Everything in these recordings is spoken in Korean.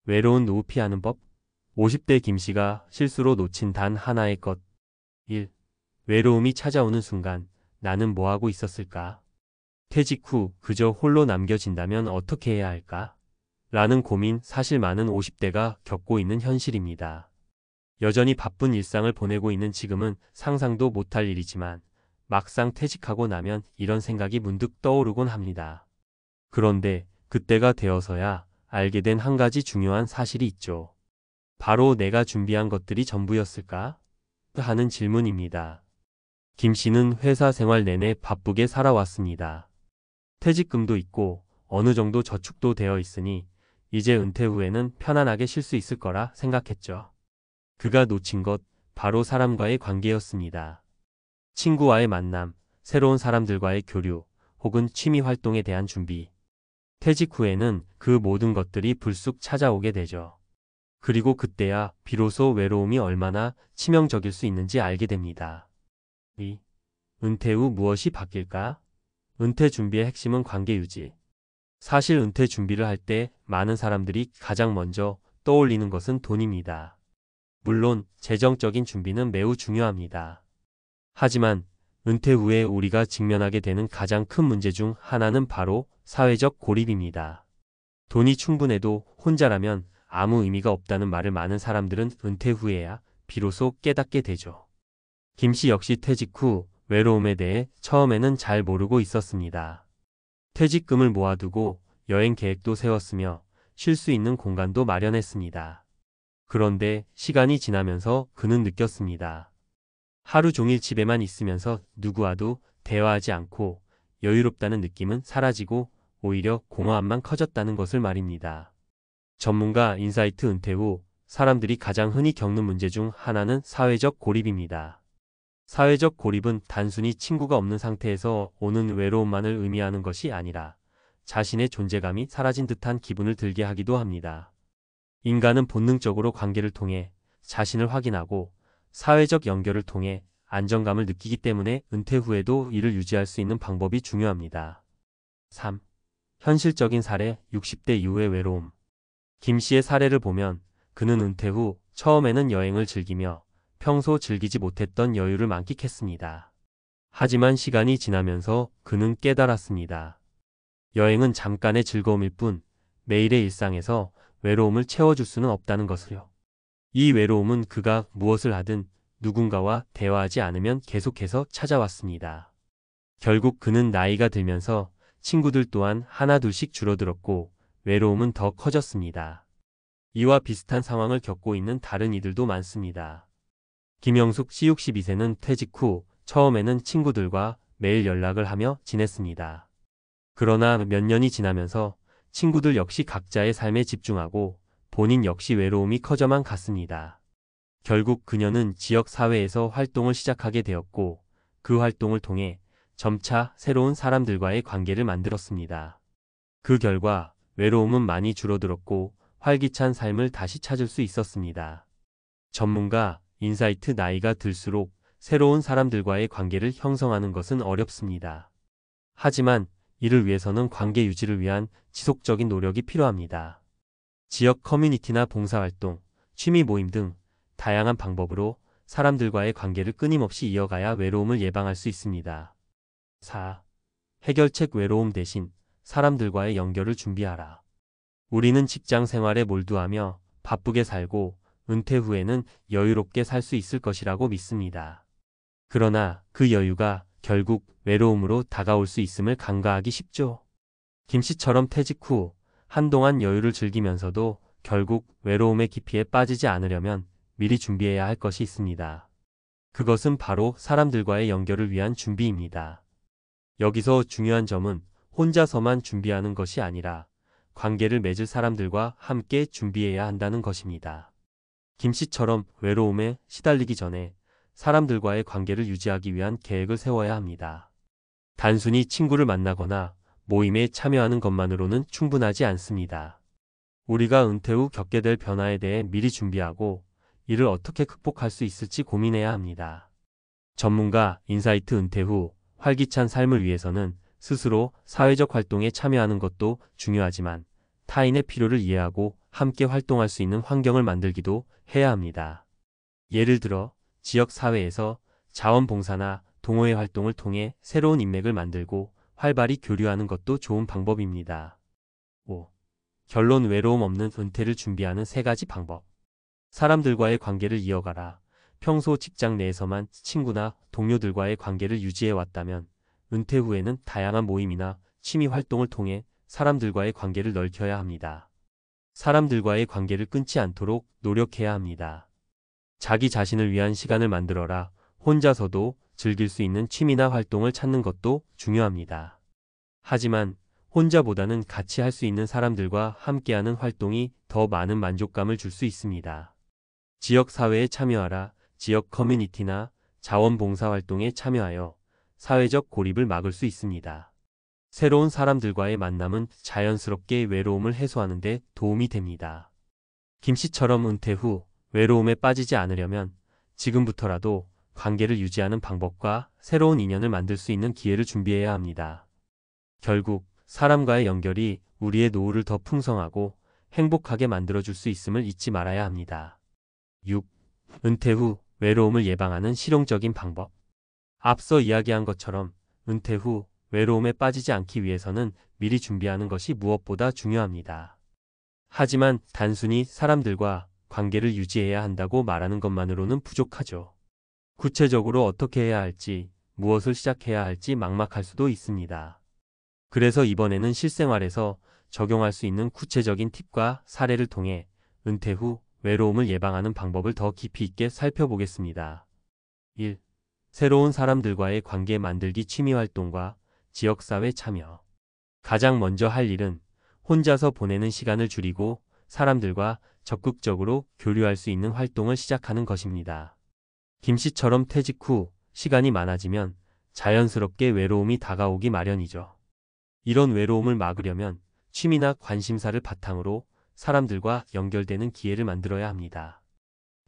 외로운 노후 피하는 법. 50대 김씨가 실수로 놓친 단 하나의 것. 1. 외로움이 찾아오는 순간 나는 뭐 하고 있었을까? 퇴직 후 그저 홀로 남겨진다면 어떻게 해야 할까? 라는 고민, 사실 많은 50대가 겪고 있는 현실입니다. 여전히 바쁜 일상을 보내고 있는 지금은 상상도 못할 일이지만 막상 퇴직하고 나면 이런 생각이 문득 떠오르곤 합니다. 그런데 그때가 되어서야 알게 된 한 가지 중요한 사실이 있죠. 바로 내가 준비한 것들이 전부였을까? 하는 질문입니다. 김 씨는 회사 생활 내내 바쁘게 살아왔습니다. 퇴직금도 있고 어느 정도 저축도 되어 있으니 이제 은퇴 후에는 편안하게 쉴 수 있을 거라 생각했죠. 그가 놓친 것, 바로 사람과의 관계였습니다. 친구와의 만남, 새로운 사람들과의 교류, 혹은 취미 활동에 대한 준비. 퇴직 후에는 그 모든 것들이 불쑥 찾아오게 되죠. 그리고 그때야 비로소 외로움이 얼마나 치명적일 수 있는지 알게 됩니다. 2. 은퇴 후 무엇이 바뀔까? 은퇴 준비의 핵심은 관계 유지. 사실 은퇴 준비를 할 때 많은 사람들이 가장 먼저 떠올리는 것은 돈입니다. 물론 재정적인 준비는 매우 중요합니다. 하지만 은퇴 후에 우리가 직면하게 되는 가장 큰 문제 중 하나는 바로 사회적 고립입니다. 돈이 충분해도 혼자라면 아무 의미가 없다는 말을 많은 사람들은 은퇴 후에야 비로소 깨닫게 되죠. 김 씨 역시 퇴직 후 외로움에 대해 처음에는 잘 모르고 있었습니다. 퇴직금을 모아두고 여행 계획도 세웠으며 쉴 수 있는 공간도 마련했습니다. 그런데 시간이 지나면서 그는 느꼈습니다. 하루 종일 집에만 있으면서 누구와도 대화하지 않고 여유롭다는 느낌은 사라지고 오히려 공허함만 커졌다는 것을 말입니다. 전문가 인사이트. 은퇴 후 사람들이 가장 흔히 겪는 문제 중 하나는 사회적 고립입니다. 사회적 고립은 단순히 친구가 없는 상태에서 오는 외로움만을 의미하는 것이 아니라 자신의 존재감이 사라진 듯한 기분을 들게 하기도 합니다. 인간은 본능적으로 관계를 통해 자신을 확인하고 사회적 연결을 통해 안정감을 느끼기 때문에 은퇴 후에도 이를 유지할 수 있는 방법이 중요합니다. 3. 현실적인 사례. 60대 이후의 외로움. 김 씨의 사례를 보면 그는 은퇴 후 처음에는 여행을 즐기며 평소 즐기지 못했던 여유를 만끽했습니다. 하지만 시간이 지나면서 그는 깨달았습니다. 여행은 잠깐의 즐거움일 뿐 매일의 일상에서 외로움을 채워줄 수는 없다는 것을요. 이 외로움은 그가 무엇을 하든 누군가와 대화하지 않으면 계속해서 찾아왔습니다. 결국 그는 나이가 들면서 친구들 또한 하나둘씩 줄어들었고 외로움은 더 커졌습니다. 이와 비슷한 상황을 겪고 있는 다른 이들도 많습니다. 김영숙 씨 62세는 퇴직 후 처음에는 친구들과 매일 연락을 하며 지냈습니다. 그러나 몇 년이 지나면서 친구들 역시 각자의 삶에 집중하고 본인 역시 외로움이 커져만 갔습니다. 결국 그녀는 지역 사회에서 활동을 시작하게 되었고 그 활동을 통해 점차 새로운 사람들과의 관계를 만들었습니다. 그 결과 외로움은 많이 줄어들었고 활기찬 삶을 다시 찾을 수 있었습니다. 전문가 인사이트. 나이가 들수록 새로운 사람들과의 관계를 형성하는 것은 어렵습니다. 하지만 이를 위해서는 관계 유지를 위한 지속적인 노력이 필요합니다. 지역 커뮤니티나 봉사활동, 취미 모임 등 다양한 방법으로 사람들과의 관계를 끊임없이 이어가야 외로움을 예방할 수 있습니다. 4. 해결책. 외로움 대신 사람들과의 연결을 준비하라. 우리는 직장 생활에 몰두하며 바쁘게 살고 은퇴 후에는 여유롭게 살 수 있을 것이라고 믿습니다. 그러나 그 여유가 결국 외로움으로 다가올 수 있음을 간과하기 쉽죠. 김 씨처럼 퇴직 후 한동안 여유를 즐기면서도 결국 외로움의 깊이에 빠지지 않으려면 미리 준비해야 할 것이 있습니다. 그것은 바로 사람들과의 연결을 위한 준비입니다. 여기서 중요한 점은 혼자서만 준비하는 것이 아니라 관계를 맺을 사람들과 함께 준비해야 한다는 것입니다. 김 씨처럼 외로움에 시달리기 전에 사람들과의 관계를 유지하기 위한 계획을 세워야 합니다. 단순히 친구를 만나거나 모임에 참여하는 것만으로는 충분하지 않습니다. 우리가 은퇴 후 겪게 될 변화에 대해 미리 준비하고 이를 어떻게 극복할 수 있을지 고민해야 합니다. 전문가 인사이트. 은퇴 후 활기찬 삶을 위해서는 스스로 사회적 활동에 참여하는 것도 중요하지만 타인의 필요를 이해하고 함께 활동할 수 있는 환경을 만들기도 해야 합니다. 예를 들어 지역 사회에서 자원봉사나 동호회 활동을 통해 새로운 인맥을 만들고 활발히 교류하는 것도 좋은 방법입니다. 5. 결론 외로움 없는 은퇴를 준비하는 3가지 방법. 사람들과의 관계를 이어가라. 평소 직장 내에서만 친구나 동료들과의 관계를 유지해 왔다면 은퇴 후에는 다양한 모임이나 취미 활동을 통해 사람들과의 관계를 넓혀야 합니다. 사람들과의 관계를 끊지 않도록 노력해야 합니다. 자기 자신을 위한 시간을 만들어라. 혼자서도 즐길 수 있는 취미나 활동을 찾는 것도 중요합니다. 하지만 혼자보다는 같이 할 수 있는 사람들과 함께하는 활동이 더 많은 만족감을 줄 수 있습니다. 지역 사회에 참여하라. 지역 커뮤니티나 자원봉사 활동에 참여하여 사회적 고립을 막을 수 있습니다. 새로운 사람들과의 만남은 자연스럽게 외로움을 해소하는 데 도움이 됩니다. 김 씨처럼 은퇴 후 외로움에 빠지지 않으려면 지금부터라도 관계를 유지하는 방법과 새로운 인연을 만들 수 있는 기회를 준비해야 합니다. 결국 사람과의 연결이 우리의 노후를 더 풍성하고 행복하게 만들어줄 수 있음을 잊지 말아야 합니다. 6. 은퇴 후 외로움을 예방하는 실용적인 방법. 앞서 이야기한 것처럼 은퇴 후 외로움에 빠지지 않기 위해서는 미리 준비하는 것이 무엇보다 중요합니다. 하지만 단순히 사람들과 관계를 유지해야 한다고 말하는 것만으로는 부족하죠. 구체적으로 어떻게 해야 할지, 무엇을 시작해야 할지 막막할 수도 있습니다. 그래서 이번에는 실생활에서 적용할 수 있는 구체적인 팁과 사례를 통해 은퇴 후 외로움을 예방하는 방법을 더 깊이 있게 살펴보겠습니다. 1. 새로운 사람들과의 관계 만들기 취미활동과 지역사회 참여. 가장 먼저 할 일은 혼자서 보내는 시간을 줄이고 사람들과 적극적으로 교류할 수 있는 활동을 시작하는 것입니다. 김 씨처럼 퇴직 후 시간이 많아지면 자연스럽게 외로움이 다가오기 마련이죠. 이런 외로움을 막으려면 취미나 관심사를 바탕으로 사람들과 연결되는 기회를 만들어야 합니다.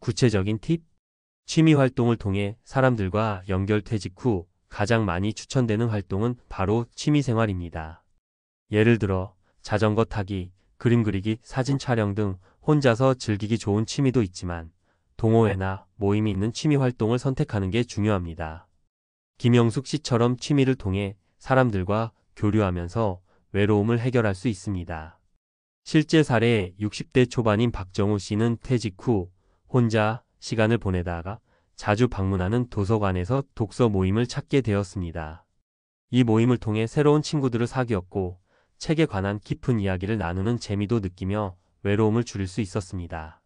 구체적인 팁? 취미 활동을 통해 사람들과 연결. 퇴직 후 가장 많이 추천되는 활동은 바로 취미생활입니다. 예를 들어 자전거 타기, 그림 그리기, 사진 촬영 등 혼자서 즐기기 좋은 취미도 있지만 동호회나 모임이 있는 취미 활동을 선택하는 게 중요합니다. 김영숙 씨처럼 취미를 통해 사람들과 교류하면서 외로움을 해결할 수 있습니다. 실제 사례 60대 초반인 박정우 씨는 퇴직 후 혼자 시간을 보내다가 자주 방문하는 도서관에서 독서 모임을 찾게 되었습니다. 이 모임을 통해 새로운 친구들을 사귀었고 책에 관한 깊은 이야기를 나누는 재미도 느끼며 외로움을 줄일 수 있었습니다.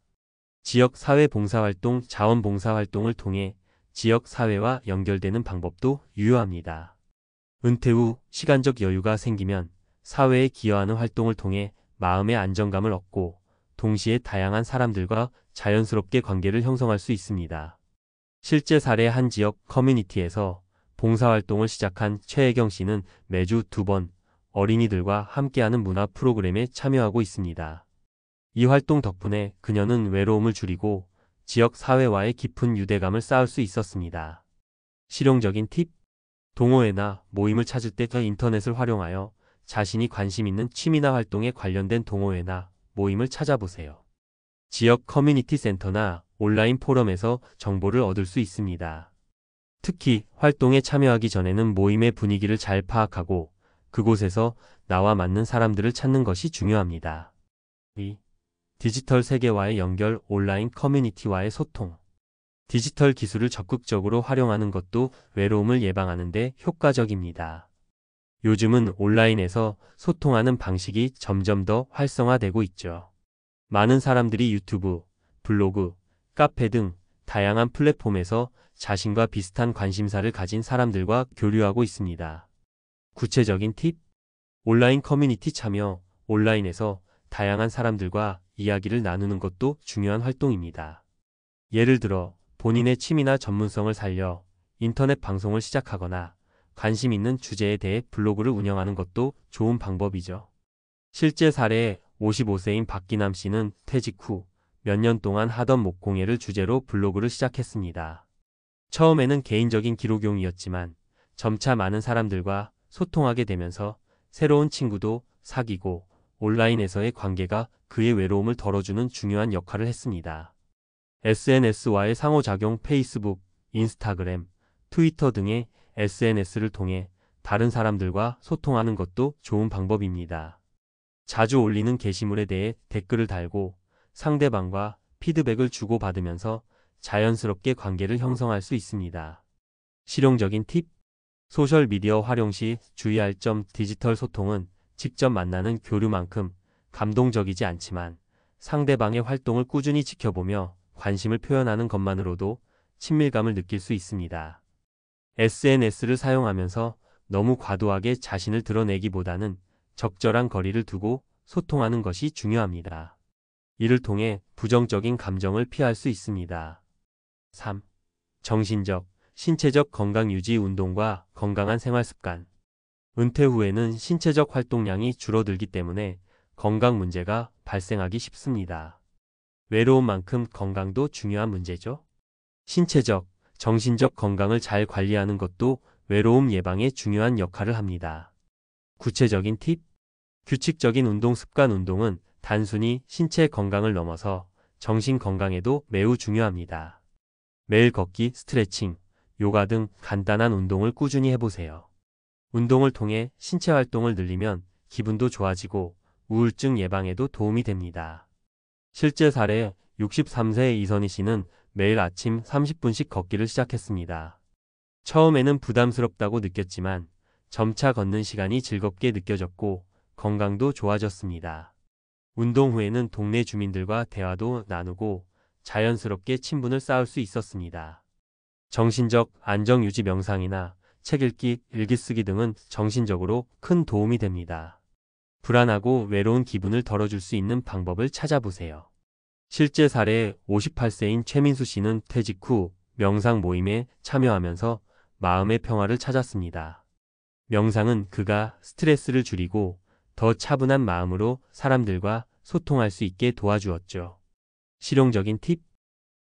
지역 사회 봉사활동, 자원봉사활동을 통해 지역 사회와 연결되는 방법도 유효합니다. 은퇴 후 시간적 여유가 생기면 사회에 기여하는 활동을 통해 마음의 안정감을 얻고 동시에 다양한 사람들과 자연스럽게 관계를 형성할 수 있습니다. 실제 사례 한 지역 커뮤니티에서 봉사활동을 시작한 최혜경 씨는 매주 2번 어린이들과 함께하는 문화 프로그램에 참여하고 있습니다. 이 활동 덕분에 그녀는 외로움을 줄이고 지역 사회와의 깊은 유대감을 쌓을 수 있었습니다. 실용적인 팁? 동호회나 모임을 찾을 때 인터넷을 활용하여 자신이 관심 있는 취미나 활동에 관련된 동호회나 모임을 찾아보세요. 지역 커뮤니티 센터나 온라인 포럼에서 정보를 얻을 수 있습니다. 특히 활동에 참여하기 전에는 모임의 분위기를 잘 파악하고 그곳에서 나와 맞는 사람들을 찾는 것이 중요합니다. 2. 디지털 세계와의 연결, 온라인 커뮤니티와의 소통. 디지털 기술을 적극적으로 활용하는 것도 외로움을 예방하는 데 효과적입니다. 요즘은 온라인에서 소통하는 방식이 점점 더 활성화되고 있죠. 많은 사람들이 유튜브, 블로그, 카페 등 다양한 플랫폼에서 자신과 비슷한 관심사를 가진 사람들과 교류하고 있습니다. 구체적인 팁? 온라인 커뮤니티 참여, 온라인에서 다양한 사람들과 이야기를 나누는 것도 중요한 활동입니다. 예를 들어 본인의 취미나 전문성을 살려 인터넷 방송을 시작하거나 관심 있는 주제에 대해 블로그를 운영하는 것도 좋은 방법이죠. 실제 사례 55세인 박기남 씨는 퇴직 후 몇 년 동안 하던 목공예를 주제로 블로그를 시작했습니다. 처음에는 개인적인 기록용이었지만 점차 많은 사람들과 소통하게 되면서 새로운 친구도 사귀고 온라인에서의 관계가 그의 외로움을 덜어주는 중요한 역할을 했습니다. SNS와의 상호작용 페이스북, 인스타그램, 트위터 등의 SNS를 통해 다른 사람들과 소통하는 것도 좋은 방법입니다. 자주 올리는 게시물에 대해 댓글을 달고 상대방과 피드백을 주고받으면서 자연스럽게 관계를 형성할 수 있습니다. 실용적인 팁: 소셜미디어 활용 시 주의할 점. 디지털 소통은 직접 만나는 교류만큼 감동적이지 않지만 상대방의 활동을 꾸준히 지켜보며 관심을 표현하는 것만으로도 친밀감을 느낄 수 있습니다. SNS를 사용하면서 너무 과도하게 자신을 드러내기보다는 적절한 거리를 두고 소통하는 것이 중요합니다. 이를 통해 부정적인 감정을 피할 수 있습니다. 3. 정신적, 신체적 건강 유지. 운동과 건강한 생활 습관. 은퇴 후에는 신체적 활동량이 줄어들기 때문에 건강 문제가 발생하기 쉽습니다. 외로움만큼 건강도 중요한 문제죠. 신체적, 정신적 건강을 잘 관리하는 것도 외로움 예방에 중요한 역할을 합니다. 구체적인 팁: 규칙적인 운동 습관. 운동은 단순히 신체 건강을 넘어서 정신 건강에도 매우 중요합니다. 매일 걷기, 스트레칭, 요가 등 간단한 운동을 꾸준히 해보세요. 운동을 통해 신체 활동을 늘리면 기분도 좋아지고 우울증 예방에도 도움이 됩니다. 실제 사례: 63세의 이선희 씨는 매일 아침 30분씩 걷기를 시작했습니다. 처음에는 부담스럽다고 느꼈지만 점차 걷는 시간이 즐겁게 느껴졌고 건강도 좋아졌습니다. 운동 후에는 동네 주민들과 대화도 나누고 자연스럽게 친분을 쌓을 수 있었습니다. 정신적 안정 유지. 명상이나 책 읽기, 일기쓰기 등은 정신적으로 큰 도움이 됩니다. 불안하고 외로운 기분을 덜어줄 수 있는 방법을 찾아보세요. 실제 사례: 58세인 최민수 씨는 퇴직 후 명상 모임에 참여하면서 마음의 평화를 찾았습니다. 명상은 그가 스트레스를 줄이고 더 차분한 마음으로 사람들과 소통할 수 있게 도와주었죠. 실용적인 팁: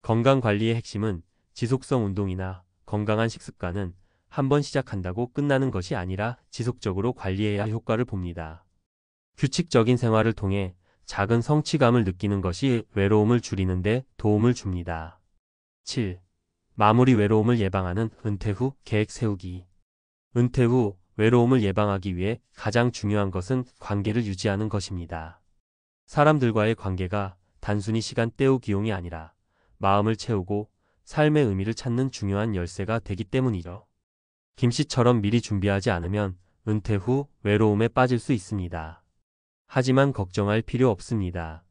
건강관리의 핵심은 지속성. 운동이나 건강한 식습관은 한번 시작한다고 끝나는 것이 아니라 지속적으로 관리해야 효과를 봅니다. 규칙적인 생활을 통해 작은 성취감을 느끼는 것이 외로움을 줄이는 데 도움을 줍니다. 7. 마무리. 외로움을 예방하는 은퇴 후 계획 세우기. 은퇴 후 외로움을 예방하기 위해 가장 중요한 것은 관계를 유지하는 것입니다. 사람들과의 관계가 단순히 시간 때우기용이 아니라 마음을 채우고 삶의 의미를 찾는 중요한 열쇠가 되기 때문이죠. 김 씨처럼 미리 준비하지 않으면 은퇴 후 외로움에 빠질 수 있습니다. 하지만 걱정할 필요 없습니다.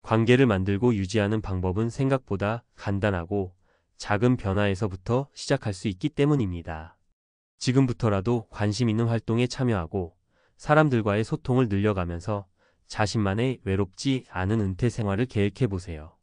관계를 만들고 유지하는 방법은 생각보다 간단하고 작은 변화에서부터 시작할 수 있기 때문입니다. 지금부터라도 관심 있는 활동에 참여하고 사람들과의 소통을 늘려가면서 자신만의 외롭지 않은 은퇴 생활을 계획해 보세요.